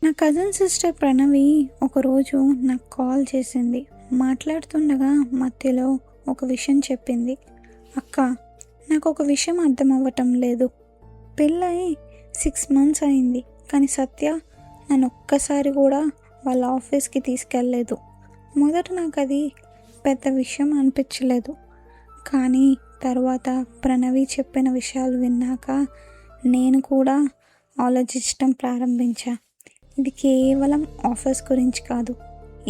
నా cousin sister Pranavi ఒకరోజు నాకు కాల్ చేసింది. మాట్లాడుతుండగా మధ్యలో ఒక విషయం చెప్పింది. అక్క, నాకు ఒక విషయం అర్థం అవ్వటం లేదు. పెళ్ళై 6 months అయింది, కానీ సత్య నన్ను ఒక్కసారి కూడా వాళ్ళ ఆఫీస్కి తీసుకెళ్ళలేదు. మొదట నాకు అది పెద్ద విషయం అనిపించలేదు, కానీ తర్వాత ప్రణవి చెప్పిన విషయాలు విన్నాక నేను కూడా ఆలోచించటం ప్రారంభించా. ఇది కేవలం ఆఫర్స్ గురించి కాదు,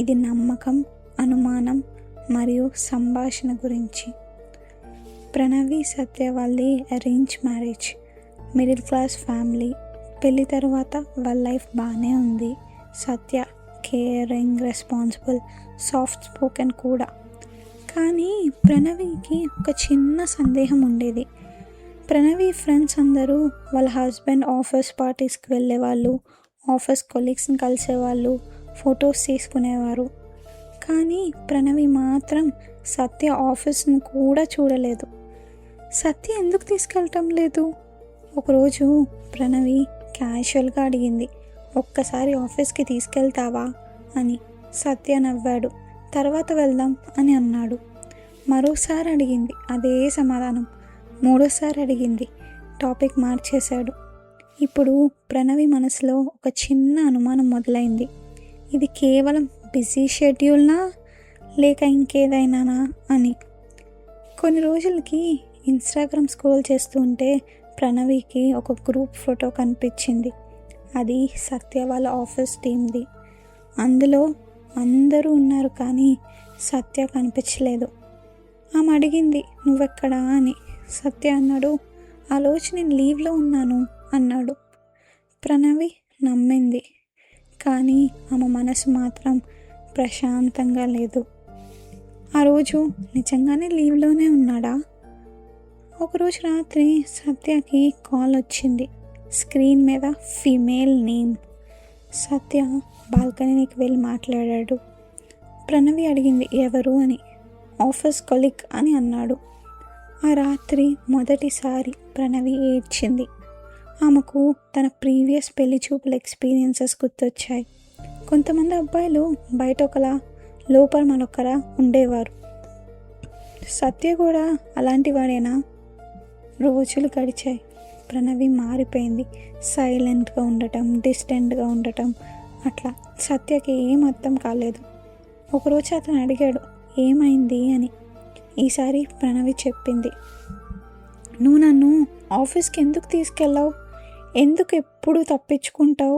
ఇది నమ్మకం, అనుమానం మరియు సంభాషణ గురించి. ప్రణవి సత్య వాళ్ళది arrange marriage, middle class family. పెళ్ళి తర్వాత వాళ్ళ లైఫ్ బాగానే ఉంది. సత్య కేరింగ్, రెస్పాన్సిబుల్, సాఫ్ట్ స్పోకెన్ కూడా. కానీ ప్రణవికి ఒక చిన్న సందేహం ఉండేది. ప్రణవి ఫ్రెండ్స్ అందరూ వాళ్ళ హస్బెండ్ ఆఫీస్ పార్టీస్కి వెళ్ళేవాళ్ళు, ఆఫీస్ కొలీగ్స్ని కలిసేవాళ్ళు, ఫొటోస్ తీసుకునేవారు. కానీ ప్రణవి మాత్రం సత్య ఆఫీస్ను కూడా చూడలేదు. సత్య ఎందుకు తీసుకెళ్ళటం లేదు? ఒకరోజు ప్రణవి క్యాజువల్గా అడిగింది, ఒక్కసారి ఆఫీస్కి తీసుకెళ్తావా అని. సత్య నవ్వాడు. తర్వాత వెళ్దాం అని అన్నాడు. మరోసారి అడిగింది, అదే సమాధానం. మూడోసారి అడిగింది, టాపిక్ మార్చేశాడు. ఇప్పుడు ప్రణవి మనసులో ఒక చిన్న అనుమానం మొదలైంది. ఇది కేవలం బిజీ షెడ్యూల్నా లేక ఇంకేదైనానా అని. కొన్ని రోజులకి ఇన్స్టాగ్రామ్ స్క్రోల్ చేస్తూ ఉంటే ప్రణవికి ఒక గ్రూప్ ఫోటో కనిపించింది. అది సత్య వాళ్ళ ఆఫీస్ టీమ్ది. అందులో అందరూ ఉన్నారు, కానీ సత్య కనిపించలేదు. ఆమె అడిగింది, నువ్వెక్కడా అని. సత్య అన్నాడు, ఆ రోజు నేను లీవ్లో ఉన్నాను అన్నాడు. ప్రణవి నమ్మింది, కానీ ఆమె మనసు మాత్రం ప్రశాంతంగా లేదు. ఆ రోజు నిజంగానే లీవ్లోనే ఉన్నాడా? ఒకరోజు రాత్రి సత్యకి కాల్ వచ్చింది. స్క్రీన్ మీద ఫీమేల్ నేమ్. సత్య బాల్కనీకి వెళ్ళి మాట్లాడాడు. ప్రణవి అడిగింది, ఎవరు అని. ఆఫీస్ కొలీగ్ అని అన్నాడు. ఆ రాత్రి మొదటిసారి ప్రణవి ఏడ్చింది. ఆమెకు తన ప్రీవియస్ పెళ్లి చూపుల ఎక్స్పీరియన్సెస్ గుర్తొచ్చాయి. కొంతమంది అబ్బాయిలు బయట ఒకలా, లోపల మరొకరా ఉండేవారు. సత్య కూడా అలాంటి వాడేనా? రోజులు గడిచాయి. ప్రణవి మారిపోయింది. సైలెంట్గా ఉండటం, డిస్టెంట్గా ఉండటం, అట్లా. సత్యకి ఏం అర్థం కాలేదు. ఒకరోజు అతను అడిగాడు, ఏమైంది అని. ఈసారి ప్రణవి చెప్పింది, నువ్వు నన్ను ఆఫీస్కి ఎందుకు తీసుకెళ్ళావు? ఎందుకు ఎప్పుడు తప్పించుకుంటావు?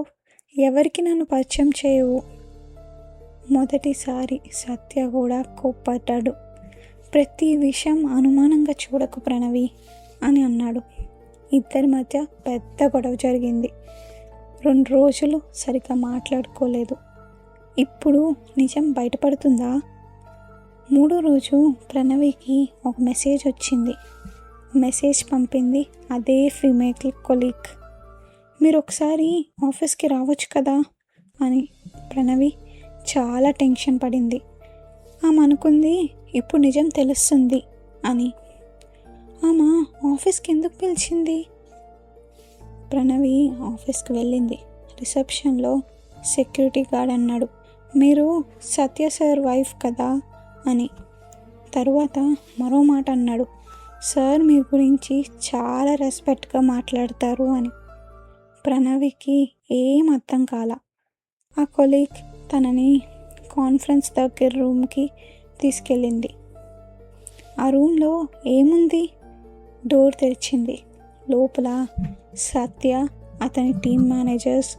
ఎవరికి నన్ను పరిచయం చేయవు? మొదటిసారి సత్య కూడా కోప్పడ్డాడు. ప్రతి విషయం అనుమానంగా చూడకు ప్రణవి అని అన్నాడు. ఇద్దరి మధ్య పెద్ద గొడవ జరిగింది. 2 రోజులు సరిగ్గా మాట్లాడుకోలేదు. ఇప్పుడు నిజం బయటపడుతుందా? 3వ రోజు ప్రణవికి ఒక మెసేజ్ వచ్చింది. మెసేజ్ పంపింది అదే ఫీమేల్ కొలీగ్. మీరు ఒకసారి ఆఫీస్కి రావచ్చు కదా అని. ప్రణవి చాలా టెన్షన్ పడింది. ఆమె అనుకుంది, ఇప్పుడు నిజం తెలుస్తుంది అని. ఆమె ఆఫీస్కి ఎందుకు పిలిచింది? ప్రణవి ఆఫీస్కి వెళ్ళింది. రిసెప్షన్లో సెక్యూరిటీ గార్డ్ అన్నాడు, మీరు సత్య సార్ వైఫ్ కదా అని. తరువాత మరో మాట అన్నాడు, సార్ మీ గురించి చాలా రెస్పెక్ట్గా మాట్లాడతారు అని. ప్రణవికి ఏం అర్థం కాల. ఆ కొలీగ్ తనని కాన్ఫరెన్స్ దగ్గర రూమ్కి తీసుకెళ్ళింది. ఆ రూమ్లో ఏముంది? డోర్ తెరిచింది. లోపల సత్య, అతని టీమ్ మేనేజర్స్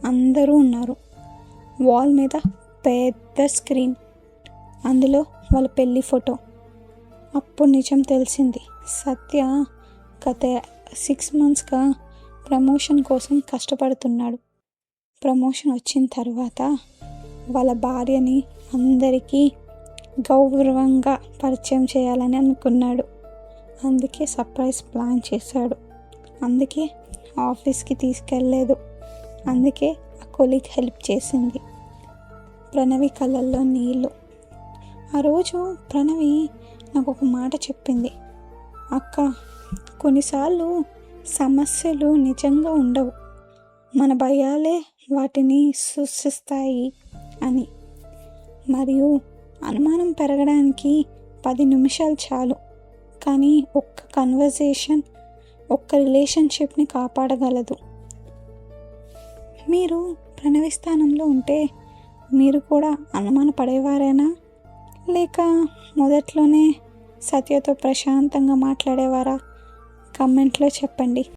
అందరూ ఉన్నారు. వాల్ మీద పెద్ద స్క్రీన్, అందులో వాళ్ళ పెళ్ళి ఫోటో. అప్పుడు నిజం తెలిసింది. సత్య గత 6 monthsగా ప్రమోషన్ కోసం కష్టపడుతున్నాడు. ప్రమోషన్ వచ్చిన తర్వాత వాళ్ళ భార్యని అందరికీ గౌరవంగా పరిచయం చేయాలని అనుకున్నాడు. అందుకే సర్ప్రైజ్ ప్లాన్ చేశాడు. అందుకే ఆఫీస్కి తీసుకెళ్ళలేదు. అందుకే ఆ కొలీగ్ హెల్ప్ చేసింది. ప్రణవి కళ్ళల్లో నీళ్ళు. ఆ రోజు ప్రణవి నాకు ఒక మాట చెప్పింది, అక్క, కొన్నిసార్లు సమస్యలు నిజంగా ఉండవు, మన భయాలే వాటిని సృష్టిస్తాయి అని. మరియు అనుమానం పెరగడానికి 10 నిమిషాలు చాలు, కానీ ఒక్క కన్వర్జేషన్ ఒక్క రిలేషన్షిప్ని కాపాడగలదు. మీరు ప్రణవి స్థానంలో ఉంటే మీరు కూడా అనుమాన పడేవారేనా, లేక మొదట్లోనే సత్యతో ప్రశాంతంగా మాట్లాడేవారా? కమెంట్లో చెప్పండి.